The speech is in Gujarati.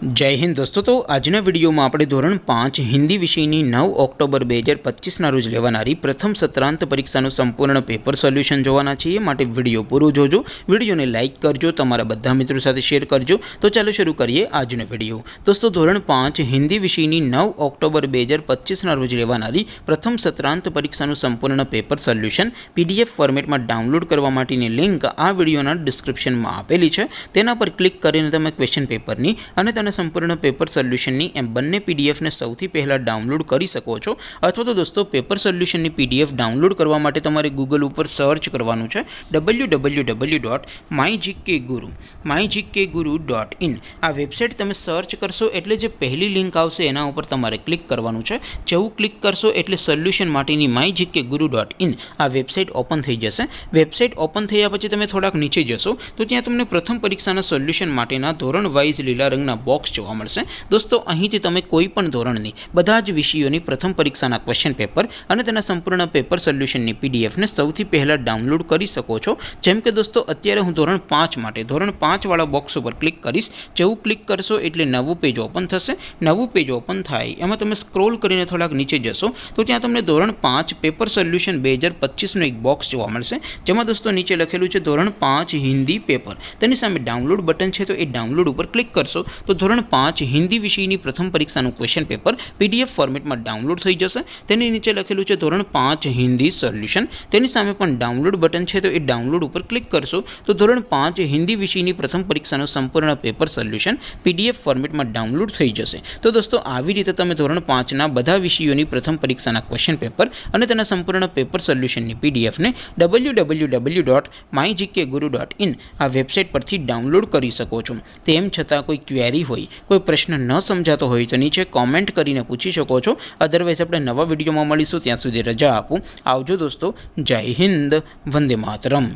जय हिंद दोस्तों। तो आजना विडियो में આપણે ધોરણ 5 હિન્દી વિષયની 9 ઓક્ટોબર 2025 ના રોજ લેવાનારી પ્રથમ સત્રાંત પરીક્ષાનું સંપૂર્ણ પેપર સોલ્યુશન જોવાના છીએ। માટે વિડિયો પૂરો જોજો, વિડિયોને લાઈક કરજો, તમારા બધા મિત્રો સાથે શેર કરજો। તો ચાલો શરૂ કરીએ આજનો વિડિયો। दोस्तों ધોરણ 5 હિન્દી વિષયની 9 ઓક્ટોબર 2025 ના રોજ લેવાનારી પ્રથમ સત્રાંત પરીક્ષાનું સંપૂર્ણ પેપર સોલ્યુશન PDF ફોર્મેટમાં ડાઉનલોડ કરવા માટેની લિંક આ વિડિયોના ડિસ્ક્રિપ્શનમાં આપેલી છે। તેના પર ક્લિક કરીને તમે ક્વેશ્ચન પેપરની અને તેના संपूर्ण पेपर सोल्यूशन एम बने पीडीएफ ने सौथी पहला डाउनलॉड करी सको छो। अथवा तो दोस्तों पेपर सोल्यूशन पीडीएफ डाउनलॉड करवा माटे तमारे गूगल पर सर्च करवानुं छे www.mygkguru.in। आ वेबसाइट तमे सर्च करशो एटले जे पहली लिंक आवशे एना उपर तमारे क्लिक करवानुं छे। जेवुं क्लिक करशो एटले सोल्यूशन माटेनी mygkguru.in आ वेबसाइट ओपन थई जशे। वेबसाइट ओपन थया पछी तमे थोड़ाक नीचे जशो तो त्यां तमने प्रथम परीक्षाना सोल्यूशन माटेना धोरण वाइज लीला रंगना बॉक्स જોવા મળશે। दोस्तों અહીંથી તમે કોઈ પણ ધોરણની બધા જ વિષયોની પ્રથમ પરીક્ષાના ક્વેશ્ચન પેપર અને તેના સંપૂર્ણ પેપર સોલ્યુશનની પીડીએફ ને સૌથી પહેલા ડાઉનલોડ કરી શકો છો। જેમ કે દોસ્તો અત્યારે હું ધોરણ 5 માટે ધોરણ 5 વાળા બોક્સ ઉપર ક્લિક કરીશ। જેવું ક્લિક કરશો એટલે નવું પેજ ઓપન થશે। નવું પેજ ઓપન થાય એમાં તમે સ્ક્રોલ કરીને થોડાક નીચે જશો તો ત્યાં તમને ધોરણ 5 પેપર સોલ્યુશન 2025 નો એક બોક્સ જોવા મળશે। જેમાં દોસ્તો નીચે લખેલું છે ધોરણ 5 હિન્દી પેપર। તેની સામે ડાઉનલોડ બટન છે તો એ ડાઉનલોડ ઉપર ક્લિક કરશો તો ધોરણ 5 हिंदी विषयनी प्रथम परीक्षाનું क्वेश्चन पेपर पीडीएफ फॉर्मेट में डाउनलॉड थई जशे। तेनी नीचे लखेलुं छे धोरण 5 हिंदी सोल्यूशन। तेनी सामे पण डाउनलॉड बटन छे तो ए डाउनलॉड पर क्लिक करशो तो धोरण 5 हिंदी विषयनी प्रथम परीक्षाનું संपूर्ण पेपर सोल्यूशन पीडीएफ फॉर्मेट में डाउनलॉड थई जशे। तो दोस्तों આવી રીતે તમે ધોરણ 5 ના બધા વિષયોની પ્રથમ પરીક્ષાના ક્વેશ્ચન પેપર અને તેના સંપૂર્ણ પેપર સોલ્યુશનની પીડીએફ ને www.mygkguru.in આ વેબસાઇટ પરથી ડાઉનલોડ કરી શકો છો। તેમ છતાં કોઈ ક્વેરી હોય, कोई प्रश्न न समझातो होय तो नीचे कॉमेंट करीने पूछी शको छो। अदरवाइज अपने नवा विडियो में मळीशुं, त्यां सुधी रजा आपो। आवजो दोस्तों। जय हिंद, वंदे मातरम।